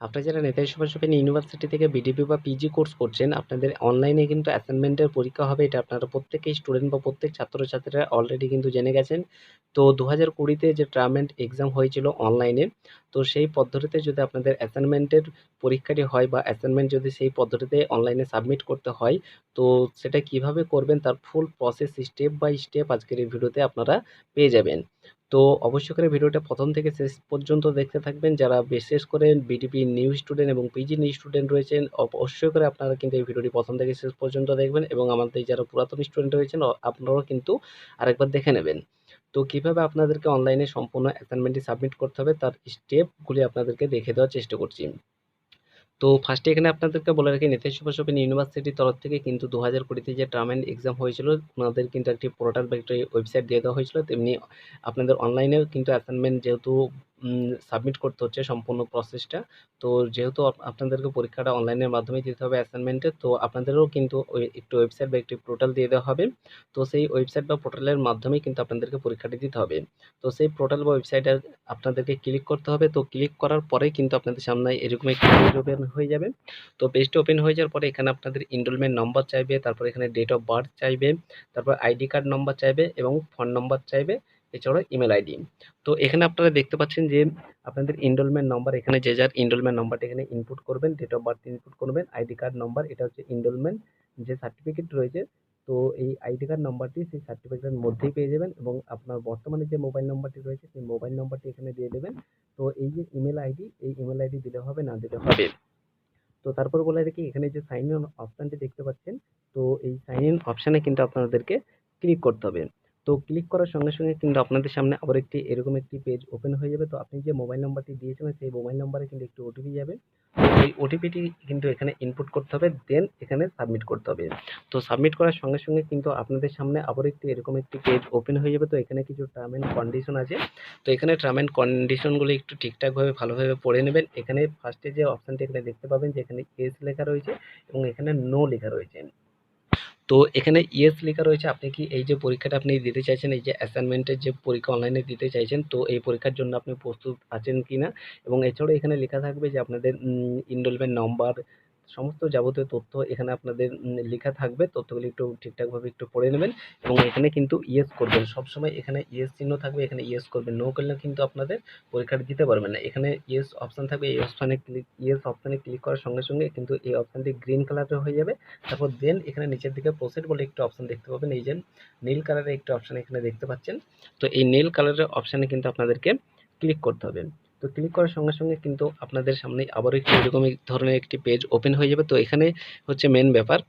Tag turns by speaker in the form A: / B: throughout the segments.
A: আপনারা যারা নেতাজি সুভাষ ইউনিভার্সিটি থেকে বিডিপি বা পিজি কোর্স করছেন, আপনাদের অনলাইনে কিন্তু অ্যাসাইনমেন্টের পরীক্ষা হবে। এটা আপনারা প্রত্যেকেই স্টুডেন্ট বা প্রত্যেক ছাত্রছাত্রীরা অলরেডি কিন্তু জেনে গেছেন। তো 2020-তে যে টার্ম অ্যান্ড এক্সাম হয়েছিল অনলাইনে, তো সেই পদ্ধতিতে যদি আপনাদের অ্যাসাইনমেন্টের পরীক্ষাটি হয় বা অ্যাসাইনমেন্ট যদি সেই পদ্ধতিতে অনলাইনে সাবমিট করতে হয়, তো সেটা কিভাবে করবেন তার full process step by step আজকের এই ভিডিওতে আপনারা পেয়ে যাবেন। তো অবশ্যই করে ভিডিওটা প্রথম থেকে শেষ পর্যন্ত দেখতে থাকবেন। যারা বিশেষ করে বিডিপি নিউ স্টুডেন্ট এবং পিজি নিউ স্টুডেন্ট রয়েছেন, অবশ্যই করে আপনারা কিন্তু এই ভিডিওটি প্রথম থেকে শেষ পর্যন্ত দেখবেন এবং আমাদের যারা পুরাতন স্টুডেন্ট রয়েছেন আপনারাও কিন্তু আরেকবার দেখে নেবেন। তো কিভাবে আপনাদেরকে অনলাইনে সম্পূর্ণ অ্যাসাইনমেন্টটি সাবমিট করতে হবে তার স্টেপগুলি আপনাদেরকে দেখে দেওয়ার চেষ্টা করছি। তো ফার্স্টে এখানে আপনাদেরকে বলে রাখি, নেতাজি সুভাষ ইউনিভার্সিটির তরফ থেকে কিন্তু 2020-তে যে টার্ম অ্যান্ড এক্সাম হয়েছিল, ওনাদের কিন্তু একটি পোর্টাল বা একটি ওয়েবসাইট দিয়ে দেওয়া হয়েছিল। তেমনি আপনাদের অনলাইনেও কিন্তু অ্যাসাইনমেন্ট যেহেতু সাবমিট করতে হচ্ছে সম্পূর্ণ প্রসেসটা, তো যেহেতু আপনাদেরকে পরীক্ষাটা অনলাইনের মাধ্যমে দিতে হবে অ্যাসাইনমেন্টে, তো আপনাদেরও কিন্তু ওই একটি ওয়েবসাইট বা একটি পোর্টাল দিয়ে দেওয়া হবে। তো সেই ওয়েবসাইট বা পোর্টালের মাধ্যমেই কিন্তু আপনাদেরকে পরীক্ষাটি দিতে হবে। তো সেই পোর্টাল বা ওয়েবসাইটে আপনাদেরকে ক্লিক করতে হবে। তো ক্লিক করার পরে কিন্তু আপনাদের সামনে এরকম একটি পেজ ওপেন হয়ে যাবে। তো পেজটা ওপেন হয়ে যাওয়ার পরে এখানে আপনাদের এনরোলমেন্ট নম্বর চাইবে, তারপর এখানে ডেট অফ বার্থ চাইবে, তারপর আইডি কার্ড নম্বর চাইবে এবং ফোন নম্বর চাইবে, এছাড়াও ইমেল আইডি। তো এখানে আপনারা দেখতে পাচ্ছেন যে আপনাদের এনরোলমেন্ট নম্বর, এখানে যে যার এনরোলমেন্ট নম্বরটা এখানে ইনপুট করবেন, ডেট অফ বার্থ ইনপুট করবেন, আইডি কার্ড নম্বর, এটা হচ্ছে এনরোলমেন্ট যে সার্টিফিকেট রয়েছে। তো এই আইডি কার্ড নাম্বারটি সেই সার্টিফিকেটের মধ্যেই পেয়ে যাবেন এবং আপনার বর্তমানে যে মোবাইল নাম্বারটি রয়েছে সেই মোবাইল নাম্বারটি এখানে দিয়ে দেবেন। তো এই যে ইমেল আইডি, এই ইমেল আইডি দিলে হবে না দিলে হবে। তো তারপর বলে রাখি, এখানে যে সাইন ইন অপশনটি দেখতে পাচ্ছেন, তো এই সাইন ইন অপশনে কিন্তু আপনাদেরকে ক্লিক করতে হবে। তো ক্লিক করার সঙ্গে সঙ্গে কিন্তু আপনাদের সামনে আবার একটি এরকম একটি পেজ ওপেন হয়ে যাবে। তো আপনি যে মোবাইল নাম্বারটি দিয়েছিলেন সেই মোবাইল নাম্বারে কিন্তু একটি ওটিপি যাবে। তো এই ওটিপিটি কিন্তু এখানে ইনপুট করতে হবে, দেন এখানে সাবমিট করতে হবে। তো সাবমিট করার সঙ্গে সঙ্গে কিন্তু আপনাদের সামনে আবার একটি এরকম একটি পেজ ওপেন হয়ে যাবে। তো এখানে কিছু টার্ম অ্যান্ড কন্ডিশন আছে। তো এখানে টার্ম অ্যান্ড কন্ডিশনগুলো একটু ঠিকঠাকভাবে ভালোভাবে পড়ে নেবেন। এখানে ফার্স্টে যে অপশনটি এখানে দেখতে পাবেন যে এখানে ইয়েস লেখা রয়েছে এবং এখানে নো লেখা রয়েছে। তো এখানে ইয়েস লেখা রয়েছে, আপনি কি এই যে পরীক্ষাটা আপনি দিতে চাইছেন, এই যে অ্যাসাইনমেন্টের যে পরীক্ষা অনলাইনে দিতে চাইছেন, তো এই পরীক্ষার জন্য আপনি প্রস্তুত আছেন কিনা। এবং এছাড়াও এখানে লেখা থাকবে যে আপনাদের এনরোলমেন্ট নম্বর, সমস্ত যাবতীয় তথ্য এখানে আপনাদের লেখা থাকবে। তথ্যগুলি একটু ঠিকঠাকভাবে একটু পড়ে নেবেন এবং এখানে কিন্তু ইয়েস করবেন। সবসময় এখানে ইয়েস চিহ্ন থাকবে, এখানে ইয়েস করবেন। নো করলে কিন্তু আপনাদের পরীক্ষাটা দিতে পারবেন না। এখানে ইয়েস অপশন থাকবে, এই অপশনে ক্লিক, ইয়েস অপশনে ক্লিক করার সঙ্গে সঙ্গে কিন্তু এই অপশনটি গ্রিন কালারের হয়ে যাবে। তারপর দেন এখানে নিচের দিকে প্রসিড বলে একটি অপশন দেখতে পাবেন, এই যে নীল কালারের একটি অপশন এখানে দেখতে পাচ্ছেন। তো এই নীল কালারের অপশনে কিন্তু আপনাদেরকে ক্লিক করতে হবে। তো ক্লিক করার সঙ্গে সঙ্গে কিন্তু আপনাদের সামনে আবারও একটি এরকম ধরনের একটি পেজ ওপেন হয়ে যাবে। তো এখানে হচ্ছে মেন ব্যাপার।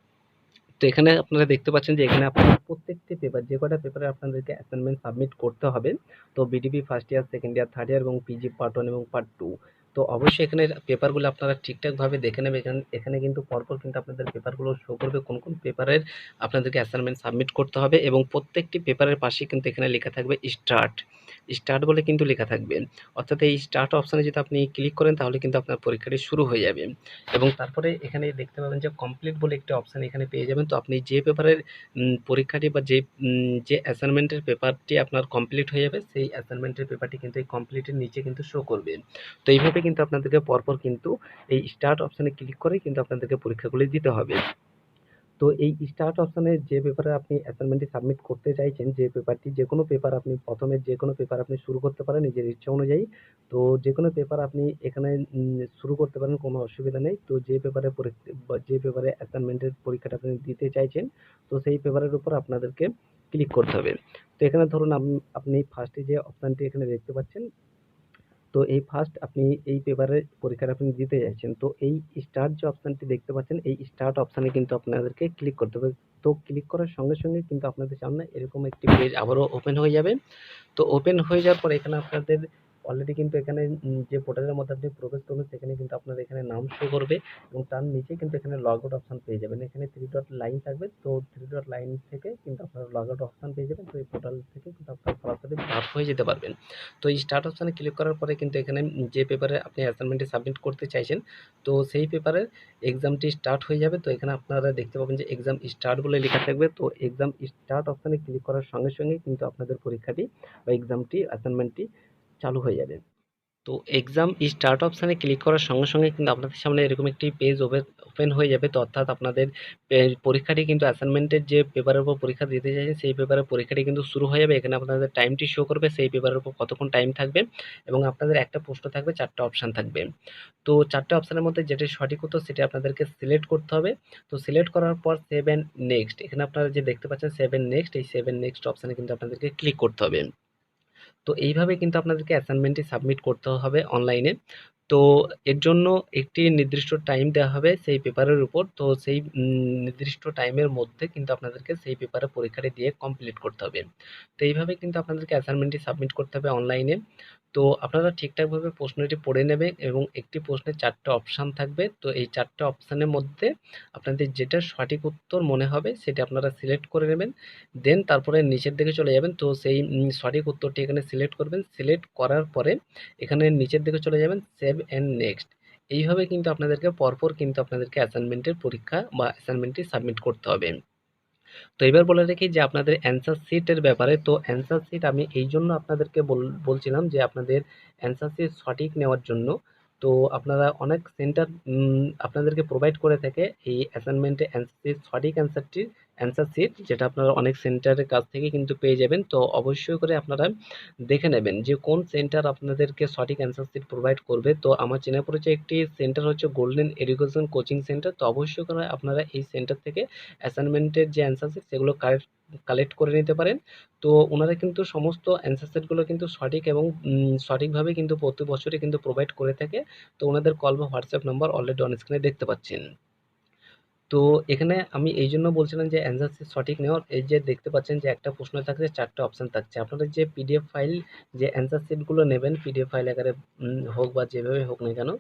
A: তো এখানে আপনারা দেখতে পাচ্ছেন যে এখানে আপনাদের প্রত্যেকটি পেপার, যে কটা পেপারে আপনাদেরকে অ্যাসাইনমেন্ট সাবমিট করতে হবে, তো BDP first year, second year, third year এবং পিজি পার্ট 1 এবং পার্ট 2, তো অবশ্যই এখানে পেপারগুলো আপনারা ঠিকঠাকভাবে দেখে নেবেন। এখানে কিন্তু পরপর কিন্তু আপনাদের পেপারগুলো শো করবে কোন কোন পেপারের আপনাদেরকে অ্যাসাইনমেন্ট সাবমিট করতে হবে এবং প্রত্যেকটি পেপারের পাশে কিন্তু এখানে লেখা থাকবে স্টার্ট, স্টার্ট বলে কিন্তু লেখা থাকবে। অর্থাৎ এই স্টার্ট অপশনে যদি আপনি ক্লিক করেন তাহলে কিন্তু আপনার পরীক্ষাটি শুরু হয়ে যাবে। এবং তারপরে এখানে দেখতে পাবেন যে কমপ্লিট বলে একটি অপশন এখানে পেয়ে যাবেন। তো আপনি যে পেপারের পরীক্ষাটি বা যে অ্যাসাইনমেন্টের পেপারটি আপনার কমপ্লিট হয়ে যাবে, সেই অ্যাসাইনমেন্টের পেপারটি কিন্তু এই কমপ্লিটের নিচে কিন্তু শো করবে। তো এইভাবে কিন্তু আপনাদেরকে পরপর কিন্তু এই স্টার্ট অপশনে ক্লিক করে কিন্তু আপনাদেরকে পরীক্ষাগুলি দিতে হবে। তো এই স্টার্ট অপশনে যে পেপারে আপনি অ্যাসাইনমেন্টটি সাবমিট করতে চাইছেন, যে পেপারটি, যে কোনো পেপার আপনি প্রথমে যে কোনো পেপার আপনি শুরু করতে পারেন নিজের ইচ্ছা অনুযায়ী। তো যে কোনো পেপার আপনি এখানে শুরু করতে পারেন, কোনো অসুবিধা নেই। তো যে পেপারে পরীক্ষা বা যে পেপারে অ্যাসাইনমেন্টের পরীক্ষাটা আপনি দিতে চাইছেন, তো সেই পেপারের উপর আপনাদেরকে ক্লিক করতে হবে। তো এখানে ধরুন আপনি ফার্স্টে যে অপশানটি এখানে দেখতে পাচ্ছেন, তো এই ফার্স্ট আপনি এই পেপারের পরীক্ষাটা আপনি দিতে যাচ্ছেন, তো এই স্টার্ট যে অপশানটি দেখতে পাচ্ছেন, এই স্টার্ট অপশানে কিন্তু আপনাদেরকে ক্লিক করতে হবে। তো ক্লিক করার সঙ্গে সঙ্গে কিন্তু আপনাদের সামনে এরকম একটি পেজ আবারও ওপেন হয়ে যাবে। তো ওপেন হয়ে যাওয়ার পরে এখানে আপনাদের অলরেডি কিন্তু এখানে যে পোর্টালের মধ্যে আপনি প্রবেশ করবেন সেখানে কিন্তু আপনার এখানে নাম শো করবে এবং তার নিচে কিন্তু এখানে লগ আউট অপশন পেয়ে যাবেন। এখানে থ্রি ডট লাইন থাকবে, তো থ্রি ডট লাইন থেকে কিন্তু আপনারা লগ আউট অপশন পেয়ে যাবেন। তো এই পোর্টাল থেকে কিন্তু আপনারা সরাসরি বার হয়ে যেতে পারবেন। তো এই স্টার্ট অপশনে ক্লিক করার পরে কিন্তু এখানে যে পেপারে আপনি অ্যাসাইনমেন্টটি সাবমিট করতে চাইছেন, তো সেই পেপারের এক্সামটি স্টার্ট হয়ে যাবে। তো এখানে আপনারা দেখতে পাবেন যে এক্সাম স্টার্ট বলে লেখা থাকবে। তো এক্সাম স্টার্ট অপশনে ক্লিক করার সঙ্গে সঙ্গে কিন্তু আপনাদের পরীক্ষাটি বা এক্সামটি, অ্যাসাইনমেন্টটি চালু হয়ে যাবে। তো এক্সাম স্টার্ট অপশানে ক্লিক করার সঙ্গে সঙ্গে কিন্তু আপনাদের সামনে এরকম একটি পেজ ওপেন হয়ে যাবে। তো অর্থাৎ আপনাদের পরীক্ষাটি কিন্তু অ্যাসাইনমেন্টের যে পেপারের উপর পরীক্ষা দিতে চাইছেন সেই পেপারের পরীক্ষাটি কিন্তু শুরু হয়ে যাবে। এখানে আপনাদের টাইমটি শো করবে সেই পেপারের উপর কতক্ষণ টাইম থাকবে, এবং আপনাদের একটা প্রশ্ন থাকবে, 4টা অপশান থাকবে। তো 4টে অপশানের মধ্যে যেটি সঠিক উত্তর সেটি আপনাদেরকে সিলেক্ট করতে হবে। তো সিলেক্ট করার পর সেভ অ্যান্ড নেক্সট, এখানে আপনারা যে দেখতে পাচ্ছেন সেভ অ্যান্ড নেক্সট, এই সেভ অ্যান্ড নেক্সট অপশানে কিন্তু আপনাদেরকে ক্লিক করতে হবে। তো এইভাবে কিন্তু আপনাদেরকে অ্যাসাইনমেন্টটি সাবমিট করতে হবে অনলাইনে। তো এর জন্য একটি নির্দিষ্ট টাইম দেওয়া হবে সেই পেপারের উপর। তো সেই নির্দিষ্ট টাইমের মধ্যে কিন্তু আপনাদেরকে সেই পেপারের পরীক্ষাটি দিয়ে কমপ্লিট করতে হবে। তো এইভাবে কিন্তু আপনাদেরকে অ্যাসাইনমেন্টটি সাবমিট করতে হবে অনলাইনে। তো আপনারা ঠিকঠাকভাবে প্রশ্নটি পড়ে নেবেন, এবং একটি প্রশ্নে 4টে অপশান থাকবে। তো এই 4টে অপশানের মধ্যে আপনাদের যেটা সঠিক উত্তর মনে হবে সেটা আপনারা সিলেক্ট করে নেবেন। দেন তারপরে নিচের দিকে চলে যাবেন। তো সেই সঠিক উত্তরটি এখানে সিলেক্ট করবেন। সিলেক্ট করার পরে এখানে নিচের দিকে চলে যাবেন, সেভ অ্যান্ড নেক্সট। এইভাবে কিন্তু আপনাদেরকে পরপর কিন্তু আপনাদেরকে অ্যাসাইনমেন্টের পরীক্ষা বা অ্যাসাইনমেন্টটি সাবমিট করতে হবে। তো এবার বলে রাখি যে আপনাদের অ্যান্সার শিটের ব্যাপারে। তো অ্যান্সার শিট আমি এই জন্য আপনাদেরকে বলছিলাম যে আপনাদের অ্যান্সার শিট সঠিক নেওয়ার জন্য। তো আপনারা অনেক সেন্টার আপনাদেরকে প্রোভাইড করে থাকে এই অ্যাসাইনমেন্টে অ্যান্সার শিট, সঠিক অ্যান্সার শিট, যেটা আপনারা অনেক সেন্টারের কাছ থেকে কিন্তু পেয়ে যাবেন। তো অবশ্যই করে আপনারা দেখে নেবেন যে কোন সেন্টার আপনাদেরকে সঠিক অ্যান্সার শিট প্রোভাইড করবে। তো আমার চেনা পরিচয় একটি সেন্টার হচ্ছে গোল্ডেন এডুকেশন কোচিং সেন্টার। তো অবশ্যই করে আপনারা এই সেন্টার থেকে অ্যাসাইনমেন্টের যে অ্যান্সার শিট সেগুলো কালেক্ট করে নিতে পারেন। তো ওনারা কিন্তু সমস্ত অ্যান্সার শিটগুলো কিন্তু সঠিক এবং সঠিকভাবে কিন্তু প্রতি বছরই কিন্তু প্রোভাইড করে থাকে। তো ওনাদের কল বা হোয়াটসঅ্যাপ নাম্বার অলরেডি অন স্ক্রিনে দেখতে পাচ্ছেন। তো এখানে আমি এই জন্য বলছিলাম যে অ্যান্সার শিট সঠিক নেওয়ার, এই যে দেখতে পাচ্ছেন যে একটা প্রশ্ন থাকছে, 4টে অপশান থাকছে। আপনারা যে পিডিএফ ফাইল, যে অ্যান্সার শিটগুলো নেবেন পিডিএফ ফাইল আকারে হোক বা যেভাবে হোক না কেন,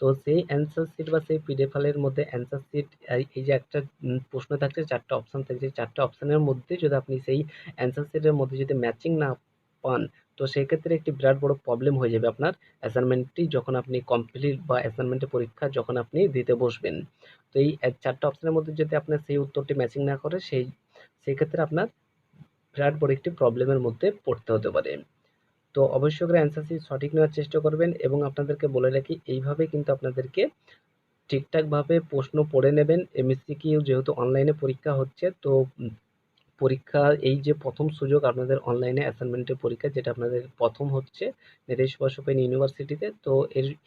A: তো সেই অ্যান্সার শিট বা সেই পিডিএফ ফাইলের মধ্যে অ্যান্সার শিট, এই যে একটা প্রশ্ন থাকছে, 4টে অপশান থাকছে, 4টে অপশানের মধ্যে যদি আপনি সেই অ্যান্সার শিটের মধ্যে যদি ম্যাচিং না পান, তো সেক্ষেত্রে একটি বিরাট বড় প্রবলেম হয়ে যাবে আপনার অ্যাসাইনমেন্টটি যখন আপনি কমপ্লিট বা অ্যাসাইনমেন্টের পরীক্ষা যখন আপনি দিতে বসবেন। তো এই 4টে অপশনের মধ্যে যদি আপনার সেই উত্তরটি ম্যাচিং না করে, সেই ক্ষেত্রে আপনার বিরাট বড় একটি প্রবলেমের মধ্যে পড়তে হতে পারে। তো অবশ্যই করে অ্যান্সার শিট সঠিক নেওয়ার চেষ্টা করবেন, এবং আপনাদেরকে বলে রাখি এইভাবে কিন্তু আপনাদেরকে ঠিকঠাকভাবে প্রশ্ন পড়ে নেবেন। এমএসসিকিউ যেহেতু অনলাইনে পরীক্ষা হচ্ছে, তো পরীক্ষার এই যে প্রথম সুযোগ আপনাদের অনলাইনে অ্যাসাইনমেন্টের পরীক্ষা, যেটা আপনাদের প্রথম হচ্ছে নেতাজি সুভাষ ওপেন ইউনিভার্সিটিতে। তো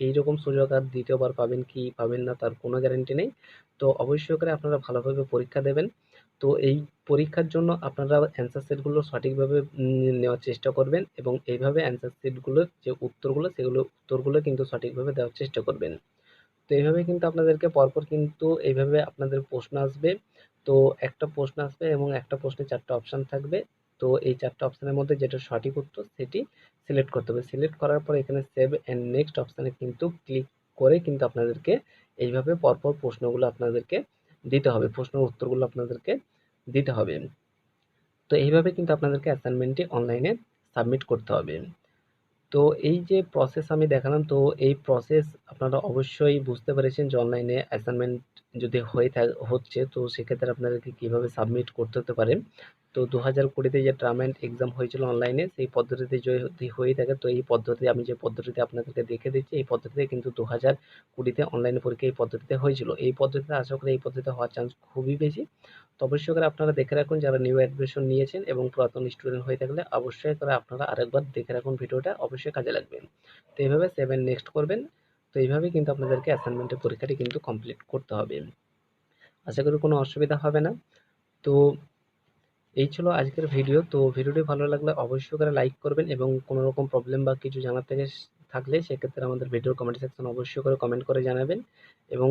A: এইরকম সুযোগ আর দ্বিতীয়বার পাবেন কি পাবেন না তার কোনো গ্যারান্টি নেই। তো অবশ্যই করে আপনারা ভালোভাবে পরীক্ষা দেবেন। তো এই পরীক্ষার জন্য আপনারা অ্যান্সার সেটগুলো সঠিকভাবে নেওয়ার চেষ্টা করবেন, এবং এইভাবে অ্যান্সার সেটগুলোর যে উত্তরগুলো সেগুলো উত্তরগুলো কিন্তু সঠিকভাবে দেওয়ার চেষ্টা করবেন। তো এইভাবে কিন্তু আপনাদেরকে পরপর কিন্তু এইভাবে আপনাদের প্রশ্ন আসবে। তো একটা প্রশ্ন আসবে এবং একটা প্রশ্নে 4টা অপশান থাকবে। তো এই 4টা অপশানের মধ্যে যেটা সঠিক উত্তর সেটি সিলেক্ট করতে হবে। সিলেক্ট করার পর এখানে সেভ অ্যান্ড নেক্সট অপশানে কিন্তু ক্লিক করে কিন্তু আপনাদেরকে এইভাবে পরপর প্রশ্নগুলো আপনাদেরকে দিতে হবে, প্রশ্নের উত্তরগুলো আপনাদেরকে দিতে হবে। তো এইভাবে কিন্তু আপনাদেরকে অ্যাসাইনমেন্টটি অনলাইনে সাবমিট করতে হবে। তো এই যে প্রসেস আমি দেখালাম, তো এই প্রসেস আপনারা অবশ্যই বুঝতে পেরেছেন যে অনলাইনে অ্যাসাইনমেন্ট যদি হচ্ছে, তো সেক্ষেত্রে আপনাদেরকে কীভাবে সাবমিট করতে হতে পারে। তো 2020-তে যে টার্ম অ্যান্ড এক্সাম হয়েছিল অনলাইনে, সেই পদ্ধতিতে যদি হয়ে থাকে, তো এই পদ্ধতি আমি যে পদ্ধতিতে আপনাদেরকে দেখে দিচ্ছি, এই পদ্ধতিতে কিন্তু 2020-তে অনলাইনে পরীক্ষা এই পদ্ধতিতে হয়েছিল। এই পদ্ধতিতে আশা করি এই পদ্ধতিতে হওয়ার চান্স খুবই বেশি। তো অবশ্যই করে আপনারা দেখে রাখুন, যারা নিউ অ্যাডমিশন নিয়েছেন এবং পুরাতন স্টুডেন্ট হয়ে থাকলে অবশ্যই করে আপনারা আরেকবার দেখে রাখুন, ভিডিওটা অবশ্যই কাজে লাগবে। তো এইভাবে সেভ নেক্সট করবেন। তো এইভাবেই কিন্তু আপনাদেরকে অ্যাসাইনমেন্টের পরীক্ষাটি কিন্তু কমপ্লিট করতে হবে। আশা করি কোনো অসুবিধা হবে না। তো এই ছিল আজকের ভিডিও। তো ভিডিওটি ভালো লাগলে অবশ্যই করে লাইক করবেন, এবং কোনো রকম প্রবলেম বা কিছু জানার থেকে থাকলে সেক্ষেত্রে আমাদের ভিডিওর কমেন্ট সেকশন অবশ্যই করে কমেন্ট করে জানাবেন, এবং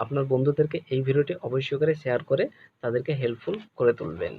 A: আপনার বন্ধুদেরকে এই ভিডিওটি অবশ্যই করে শেয়ার করে তাদেরকে হেল্পফুল করে তুলবেন।